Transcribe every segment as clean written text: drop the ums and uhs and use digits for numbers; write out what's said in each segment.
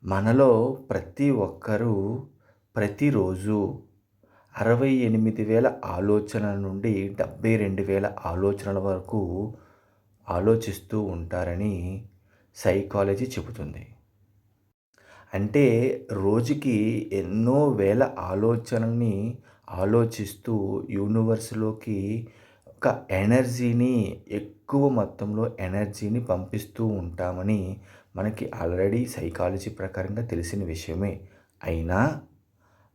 మనలో ప్రతి ఒక్కరూ ప్రతిరోజు 68,000 ఆలోచనల నుండి 72,000 ఆలోచనల వరకు ఆలోచిస్తూ ఉంటారని సైకాలజీ చెబుతుంది. అంటే రోజుకి ఎన్నో వేల ఆలోచనల్ని ఆలోచిస్తూ యూనివర్స్‌లోకి ఒక ఎనర్జీని ఎక్కువ మొత్తంలో ఎనర్జీని పంపిస్తూ ఉంటామని మనకి ఆల్రెడీ సైకాలజీ ప్రకారంగా తెలిసిన విషయమే. అయినా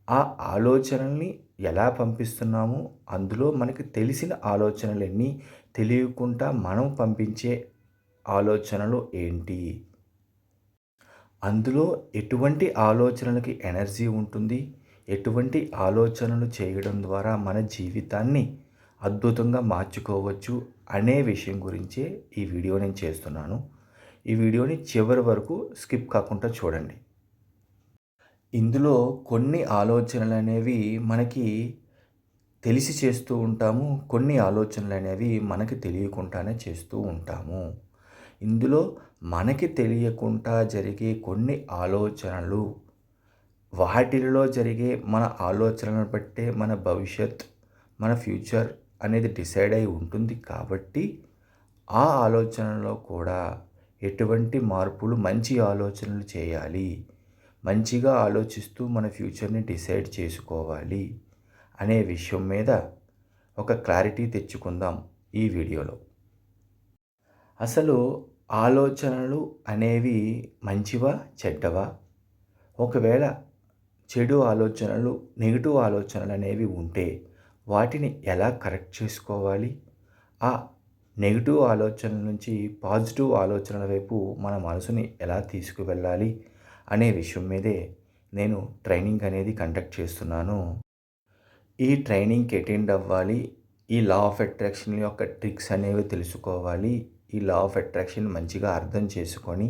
ఆ ఆలోచనల్ని ఎలా పంపిస్తున్నాము, అందులో మనకి తెలిసిన ఆలోచనలెన్ని, తెలియకుండా మనం పంపించే ఆలోచనలు ఏంటి? అందులో ఎటువంటి ఆలోచనలకి ఎనర్జీ ఉంటుంది? ఎటువంటి ఆలోచనలు చేయడం ద్వారా మన జీవితాన్ని అద్భుతంగా మార్చుకోవచ్చు అనే విషయం గురించే ఈ వీడియో నేను చేస్తున్నాను. ఈ వీడియోని చివరి వరకు స్కిప్ కాకుండా చూడండి. ఇందులో కొన్ని ఆలోచనలనేవి మనకి తెలిసి చేస్తూ ఉంటాము. కొన్ని ఆలోచనలనేవి మనకి తెలియకుండానే చేస్తూ ఉంటాము. ఇందులో మనకి తెలియకుండా జరిగే కొన్ని ఆలోచనలు, వాటిల్లో జరిగే మన ఆలోచనలను బట్టే మన భవిష్యత్, మన ఫ్యూచర్ అనేది డిసైడ్ అయి ఉంటుంది కాబట్టి, ఆ ఆలోచనలో కూడా ఎటువంటి మార్పులు మంచి ఆలోచనలు చేయాలి. మంచిగా ఆలోచిస్తూ మన ఫ్యూచర్‌ని డిసైడ్ చేసుకోవాలి అనే విషయం మీద ఒక క్లారిటీ తెచ్చుకుందాం ఈ వీడియోలో. అసలు ఆలోచనలు అనేవి మంచివా? చెడ్డవా? ఒకవేళ చెడు ఆలోచనలు, నెగెటివ్ ఆలోచనలనేవి ఉంటే వాటిని ఎలా కరెక్ట్ చేసుకోవాలి? ఆ నెగెటివ్ ఆలోచనల నుంచి పాజిటివ్ ఆలోచనల వైపు మన మనసుని ఎలా తీసుకువెళ్ళాలి అనే విషయం మీదే నేను ట్రైనింగ్ అనేది కండక్ట్ చేస్తున్నాను. ఈ ట్రైనింగ్‌కి అటెండ్ అవ్వాలి. ఈ లా ఆఫ్ అట్రాక్షన్ యొక్క ట్రిక్స్ అనేవి తెలుసుకోవాలి. ఈ లా ఆఫ్ అట్రాక్షన్ మంచిగా అర్థం చేసుకొని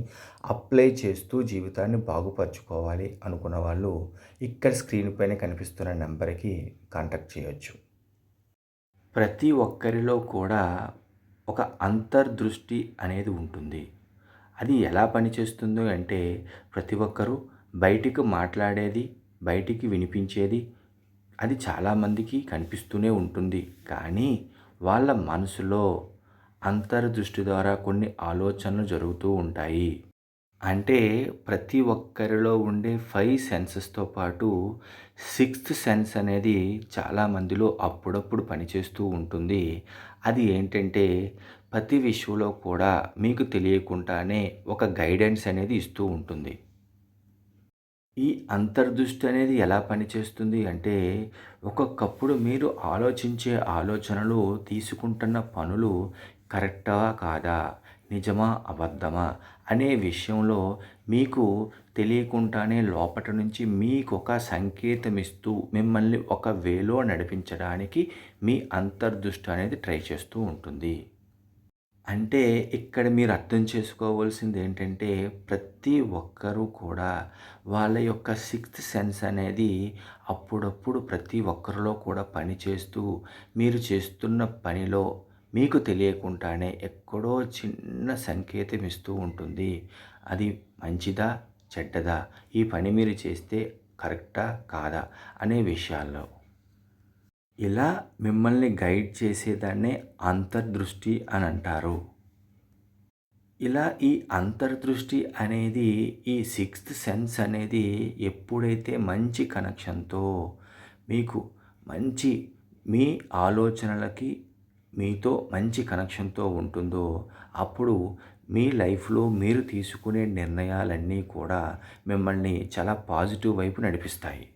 అప్లై చేస్తూ జీవితాన్ని బాగుపరుచుకోవాలి అనుకున్న వాళ్ళు ఇక్కడ స్క్రీన్ పైన కనిపిస్తున్న నెంబర్‌కి కాంటాక్ట్ చేయొచ్చు. ప్రతి ఒక్కరిలో కూడా ఒక అంతర్దృష్టి అనేది ఉంటుంది. అది ఎలా పనిచేస్తుందో అంటే ప్రతి ఒక్కరూ బయటికి మాట్లాడేది, బయటికి వినిపించేది అది చాలామందికి కనిపిస్తూనే ఉంటుంది. కానీ వాళ్ళ మనసులో అంతర్దృష్టి ద్వారా కొన్ని ఆలోచనలు జరుగుతూ ఉంటాయి. అంటే ప్రతి ఒక్కరిలో ఉండే 5 సెన్సెస్‌తో పాటు సిక్స్త్ సెన్స్ అనేది చాలామందిలో అప్పుడప్పుడు పనిచేస్తూ ఉంటుంది. అది ఏంటంటే ప్రతి విషయంలో కూడా మీకు తెలియకుండానే ఒక గైడెన్స్ అనేది ఇస్తూ ఉంటుంది. ఈ అంతర్దృష్టి అనేది ఎలా పనిచేస్తుంది అంటే, ఒక్కొక్కప్పుడు మీరు ఆలోచించే ఆలోచనలు, తీసుకుంటున్న పనులు కరెక్టా? కాదా? నిజమా? అబద్ధమా? అనే విషయంలో మీకు తెలియకుండానే లోపట నుంచి మీకొక సంకేతం ఇస్తూ, మిమ్మల్ని ఒక వేలో నడిపించడానికి మీ అంతర్దృష్టి అనేది ట్రై చేస్తూ ఉంటుంది. అంటే ఇక్కడ మీరు అర్థం చేసుకోవాల్సింది ఏంటంటే, ప్రతి ఒక్కరూ కూడా వాళ్ళ యొక్క సిక్స్త్ సెన్స్ అనేది అప్పుడప్పుడు ప్రతి ఒక్కరిలో కూడా పనిచేస్తూ, మీరు చేస్తున్న పనిలో మీకు తెలియకుండానే ఎక్కడో చిన్న సంకేతం ఇస్తూ ఉంటుంది. అది మంచిదా? చెడ్డదా? ఈ పని మీరు చేస్తే కరెక్టా? కాదా? అనే విషయాల్లో. ఇలా మిమ్మల్ని గైడ్ చేసేదాన్నే అంతర్దృష్టి అని అంటారు. ఇలా ఈ అంతర్దృష్టి అనేది ఈ సిక్స్త్ సెన్స్ అనేది ఎప్పుడైతే మంచి కనెక్షన్‌తో మీకు మంచి మీ ఆలోచనలకి మీతో మంచి కనెక్షన్‌తో ఉంటుందో అప్పుడు మీ లైఫ్‌లో మీరు తీసుకునే నిర్ణయాలన్నీ కూడా మిమ్మల్ని చాలా పాజిటివ్ వైపు నడిపిస్తాయి.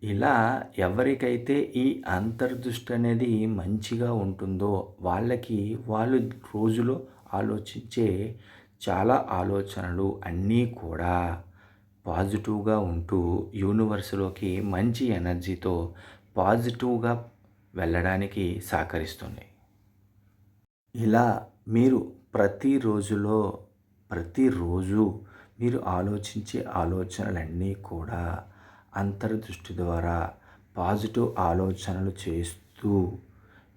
ఇలా ఎవరికైతే ఈ అంతర్దృష్టి అనేది మంచిగా ఉంటుందో వాళ్ళకి వాళ్ళు రోజులో ఆలోచించే చాలా ఆలోచనలు అన్నీ కూడా పాజిటివ్‌గా ఉంటూ యూనివర్స్‌లోకి మంచి ఎనర్జీతో పాజిటివ్‌గా వెళ్ళడానికి సహకరిస్తుంది. ఇలా మీరు ప్రతిరోజు మీరు ఆలోచించే ఆలోచనలన్నీ కూడా అంతర్దృష్టి ద్వారా పాజిటివ్ ఆలోచనలు చేస్తూ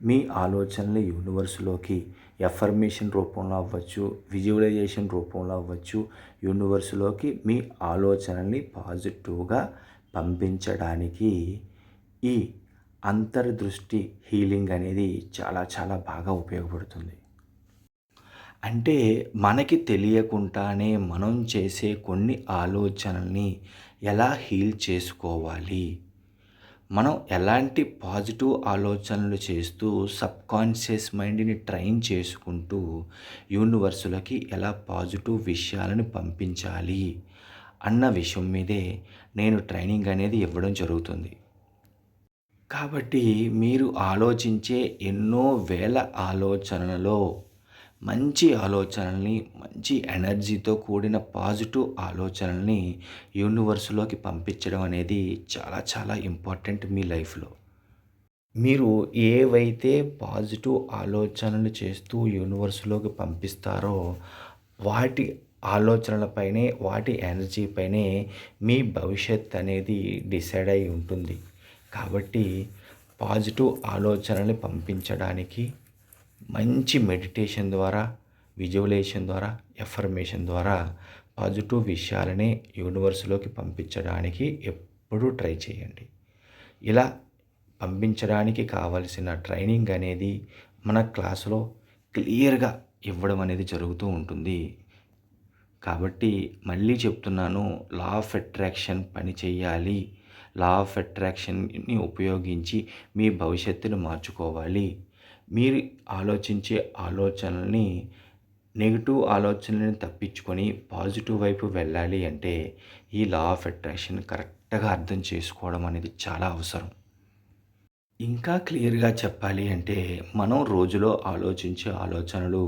మీ ఆలోచనలు యూనివర్స్‌లోకి ఎఫర్మేషన్ రూపంలో అవ్వచ్చు, విజువలైజేషన్ రూపంలో అవ్వచ్చు, యూనివర్స్‌లోకి మీ ఆలోచనల్ని పాజిటివ్‌గా పంపించడానికి ఈ అంతర్దృష్టి హీలింగ్ అనేది చాలా చాలా బాగా ఉపయోగపడుతుంది. అంటే మనకి తెలియకుండానే మనం చేసే కొన్ని ఆలోచనల్ని ఎలా హీల్ చేసుకోవాలి? మనం ఎలాంటి పాజిటివ్ ఆలోచనలు చేస్తూ సబ్‌కాన్షియస్ మైండ్‌ని ట్రైన్ చేసుకుంటూ యూనివర్స్‌లోకి ఎలా పాజిటివ్ విషయాలను పంపించాలి అన్న విషయం మీదే నేను ట్రైనింగ్ అనేది ఇవ్వడం జరుగుతుంది. కాబట్టి మీరు ఆలోచించే ఎన్నో వేల ఆలోచనలలో మంచి ఆలోచనల్ని, మంచి ఎనర్జీతో కూడిన పాజిటివ్ ఆలోచనల్ని యూనివర్స్‌లోకి పంపించడం అనేది చాలా చాలా ఇంపార్టెంట్ మీ లైఫ్‌లో. మీరు ఏవైతే పాజిటివ్ ఆలోచనలు చేస్తూ యూనివర్స్‌లోకి పంపిస్తారో, వాటి ఆలోచనలపైనే, వాటి ఎనర్జీ పైనే మీ భవిష్యత్ అనేది డిసైడ్ అయి ఉంటుంది. కాబట్టి పాజిటివ్ ఆలోచనల్ని పంపించడానికి మంచి మెడిటేషన్ ద్వారా, విజువలైజేషన్ ద్వారా, ఎఫర్మేషన్ ద్వారా పాజిటివ్ విషయాలనే యూనివర్స్‌లోకి పంపించడానికి ఎప్పుడూ ట్రై చేయండి. ఇలా పంపించడానికి కావలసిన ట్రైనింగ్ అనేది మన క్లాస్‌లో క్లియర్‌గా ఇవ్వడం అనేది జరుగుతూ ఉంటుంది. కాబట్టి మళ్ళీ చెప్తున్నాను, లా ఆఫ్ అట్రాక్షన్ పని చేయాలి. లా ఆఫ్ అట్రాక్షన్‌ని ఉపయోగించి మీ భవిష్యత్తును మార్చుకోవాలి. మీరు ఆలోచించే ఆలోచనల్ని నెగెటివ్ ఆలోచనలను తప్పించుకొని పాజిటివ్ వైపు వెళ్ళాలి అంటే ఈ లా ఆఫ్ అట్రాక్షన్ కరెక్ట్‌గా అర్థం చేసుకోవడం అనేది చాలా అవసరం. ఇంకా క్లియర్‌గా చెప్పాలి అంటే, మనం రోజులో ఆలోచించే ఆలోచనలు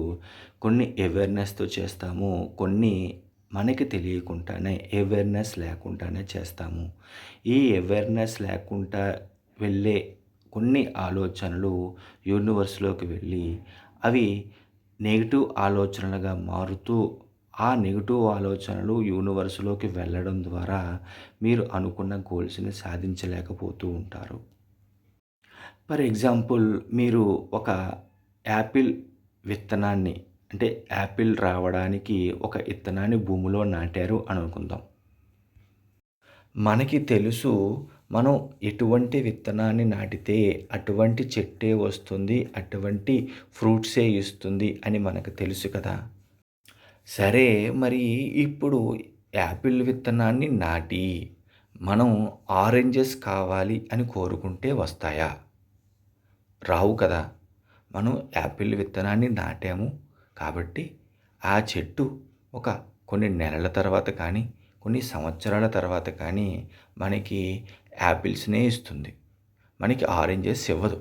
కొన్ని అవేర్‌నెస్‌తో చేస్తాము. కొన్ని మనకి తెలియకుండానే అవేర్‌నెస్ లేకుండానే చేస్తాము. ఈ అవేర్‌నెస్ లేకుండా వెళ్ళే కొన్ని ఆలోచనలు యూనివర్స్‌లోకి వెళ్ళి, అవి నెగెటివ్ ఆలోచనలుగా మారుతూ, ఆ నెగెటివ్ ఆలోచనలు యూనివర్స్‌లోకి వెళ్ళడం ద్వారా మీరు అనుకున్న గోల్స్‌ని సాధించలేకపోతూ ఉంటారు. ఫర్ ఎగ్జాంపుల్, మీరు ఒక యాపిల్ విత్తనాన్ని, అంటే యాపిల్ రావడానికి ఒక విత్తనాన్ని భూమిలో నాటారు అని అనుకుందాం. మనకి తెలుసు, మనం ఎటువంటి విత్తనాన్ని నాటితే అటువంటి చెట్టే వస్తుంది, అటువంటి ఫ్రూట్సే ఇస్తుంది అని మనకు తెలుసు కదా! సరే, మరి ఇప్పుడు యాపిల్ విత్తనాన్ని నాటి మనం ఆరెంజెస్ కావాలి అని కోరుకుంటే వస్తాయా? రావు కదా! మనం యాపిల్ విత్తనాన్ని నాటాము కాబట్టి, ఆ చెట్టు ఒక కొన్ని నెలల తర్వాత కానీ, కొన్ని సంవత్సరాల తర్వాత కానీ మనకి యాపిల్స్‌నే ఇస్తుంది. మనకి ఆరెంజెస్ ఇవ్వదు.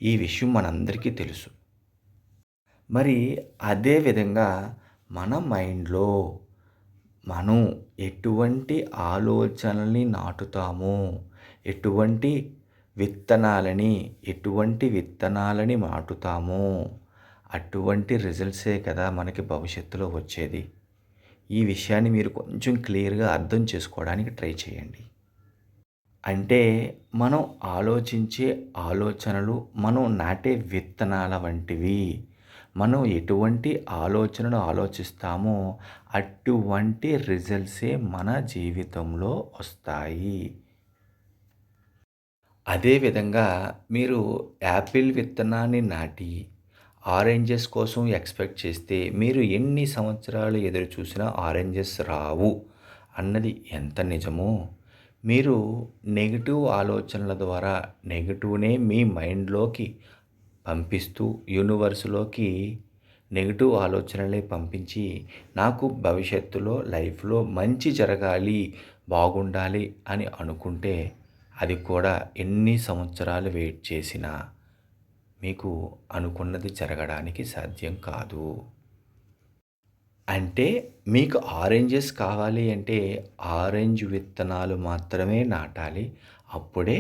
ఈ విషయం మనందరికీ తెలుసు. మరి అదే విధంగా మన మైండ్‌లో మనం ఎటువంటి ఆలోచనల్ని నాటుతామో, ఎటువంటి విత్తనాలని, ఎటువంటి విత్తనాలని నాటుతామో, అటువంటి రిజల్ట్సే కదా మనకి భవిష్యత్తులో వచ్చేది. ఈ విషయాన్ని మీరు కొంచెం క్లియర్‌గా అర్థం చేసుకోవడానికి ట్రై చేయండి. అంటే మనం ఆలోచించే ఆలోచనలు మనం నాటే విత్తనాల వంటివి. మనం ఎటువంటి ఆలోచనలు ఆలోచిస్తామో అటువంటి రిజల్ట్సే మన జీవితంలో వస్తాయి. అదే విధంగా మీరు యాపిల్ విత్తనాన్ని నాటి ఆరెంజెస్ కోసం ఎక్స్‌పెక్ట్ చేస్తే మీరు ఎన్ని సంవత్సరాలు ఎదురు చూసినా ఆరెంజెస్ రావు అన్నది ఎంత నిజమో, మీరు నెగెటివ్ ఆలోచనల ద్వారా నెగెటివ్‌నే మీ మైండ్‌లోకి పంపిస్తూ యూనివర్స్‌లోకి నెగెటివ్ ఆలోచనలే పంపించి, నాకు భవిష్యత్తులో లైఫ్‌లో మంచి జరగాలి, బాగుండాలి అని అనుకుంటే, అది కూడా ఎన్ని సంవత్సరాలు వెయిట్ చేసినా మీకు అనుకున్నది జరగడానికి సాధ్యం కాదు. అంటే మీకు ఆరెంజెస్ కావాలి అంటే ఆరెంజ్ విత్తనాలు మాత్రమే నాటాలి. అప్పుడే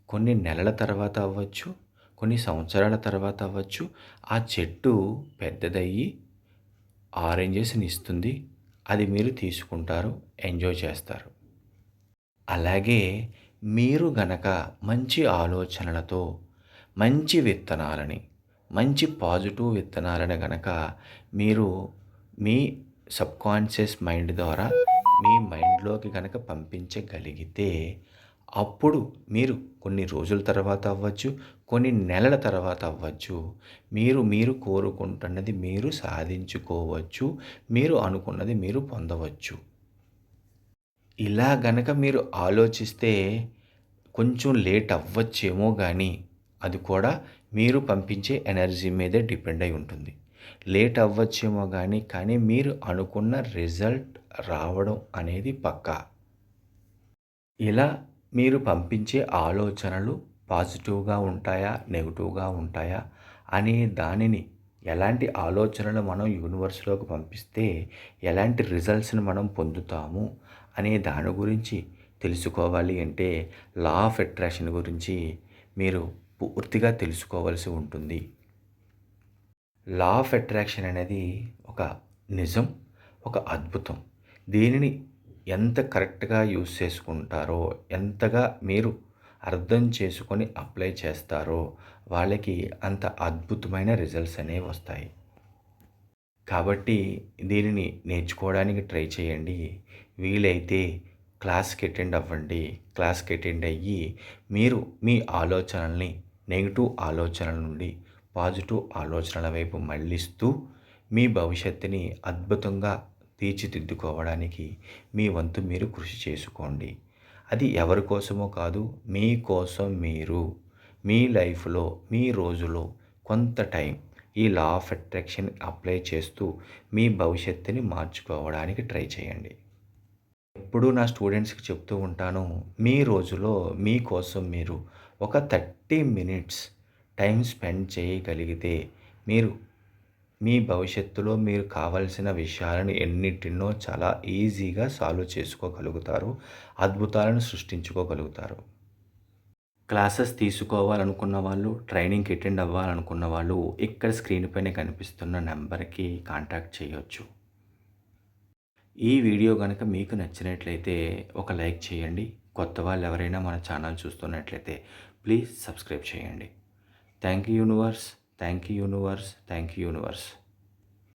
కొన్ని నెలల తర్వాత అవ్వచ్చు, కొన్ని సంవత్సరాల తర్వాత అవ్వచ్చు, ఆ చెట్టు పెద్దదయ్యి ఆరెంజెస్‌ని ఇస్తుంది. అది మీరు తీసుకుంటారు, ఎంజాయ్ చేస్తారు. అలాగే మీరు గనక మంచి ఆలోచనలతో, మంచి విత్తనాలని, మంచి పాజిటివ్ విత్తనాలను గనక మీరు మీ సబ్‌కాన్షియస్ మైండ్ ద్వారా మీ మైండ్‌లోకి గనక పంపించగలిగితే, అప్పుడు మీరు కొన్ని రోజుల తర్వాత అవ్వచ్చు, కొన్ని నెలల తర్వాత అవ్వచ్చు. మీరు కోరుకుంటున్నది మీరు సాధించుకోవచ్చు. మీరు అనుకున్నది మీరు పొందవచ్చు. ఇలా గనక మీరు ఆలోచిస్తే కొంచెం లేట్ అవ్వచ్చేమో గానీ, అది కూడా మీరు పంపించే ఎనర్జీ మీదే డిపెండ్ అయి ఉంటుంది. లేట్ అవ్వచ్చేమో గానీ, కానీ మీరు అనుకున్న రిజల్ట్ రావడం అనేది పక్కా. ఇలా మీరు పంపించే ఆలోచనలు పాజిటివ్‌గా ఉంటాయా? నెగెటివ్‌గా ఉంటాయా? అనే దానిని ఎలాంటి ఆలోచనలు మనం యూనివర్స్‌లోకి పంపిస్తే ఎలాంటి రిజల్ట్స్‌ని మనం పొందుతాము అనే దాని గురించి తెలుసుకోవాలి అంటే లా ఆఫ్ అట్రాక్షన్ గురించి మీరు పూర్తిగా తెలుసుకోవాల్సి ఉంటుంది. లా ఆఫ్ అట్రాక్షన్ అనేది ఒక నిజం, ఒక అద్భుతం. దీనిని ఎంత కరెక్ట్‌గా యూజ్ చేసుకుంటారో, ఎంతగా మీరు అర్థం చేసుకొని అప్లై చేస్తారో, వాళ్ళకి అంత అద్భుతమైన రిజల్ట్స్ అనేవి వస్తాయి. కాబట్టి దీనిని నేర్చుకోవడానికి ట్రై చేయండి. వీలైతే క్లాస్‌కి అటెండ్ అవ్వండి. క్లాస్‌కి అటెండ్ అయ్యి మీరు మీ ఆలోచనల్ని నెగెటివ్ ఆలోచనల నుండి పాజిటివ్ ఆలోచనల వైపు మళ్ళిస్తూ మీ భవిష్యత్తుని అద్భుతంగా తీర్చిదిద్దుకోవడానికి మీ వంతు మీరు కృషి చేసుకోండి. అది ఎవరి కోసమో కాదు, మీకోసం మీరు మీ లైఫ్‌లో, మీ రోజులో కొంత టైం ఈ లా ఆఫ్ అట్రాక్షన్ అప్లై చేస్తూ మీ భవిష్యత్తుని మార్చుకోవడానికి ట్రై చేయండి. ఎప్పుడూ నా స్టూడెంట్స్‌కి చెప్తూ ఉంటాను. మీ రోజులో మీకోసం మీరు ఒక 30 మినిట్స్ టైం స్పెండ్ చేయగలిగితే మీరు మీ భవిష్యత్తులో మీరు కావాల్సిన విషయాలను ఎన్నిటినో చాలా ఈజీగా సాల్వ్ చేసుకోగలుగుతారు. అద్భుతాలను సృష్టించుకోగలుగుతారు. క్లాసెస్ తీసుకోవాలనుకున్న వాళ్ళు, ట్రైనింగ్‌కి అటెండ్ అవ్వాలనుకున్న వాళ్ళు ఇక్కడ స్క్రీన్ పైన కనిపిస్తున్న నంబర్‌కి కాంటాక్ట్ చేయొచ్చు. ఈ వీడియో గనక మీకు నచ్చినట్లయితే ఒక లైక్ చేయండి. కొత్త వాళ్ళు ఎవరైనా మన ఛానల్ చూస్తున్నట్లయితే ప్లీజ్ సబ్స్క్రైబ్ చేయండి. Thank you universe. Thank you universe. Thank you universe.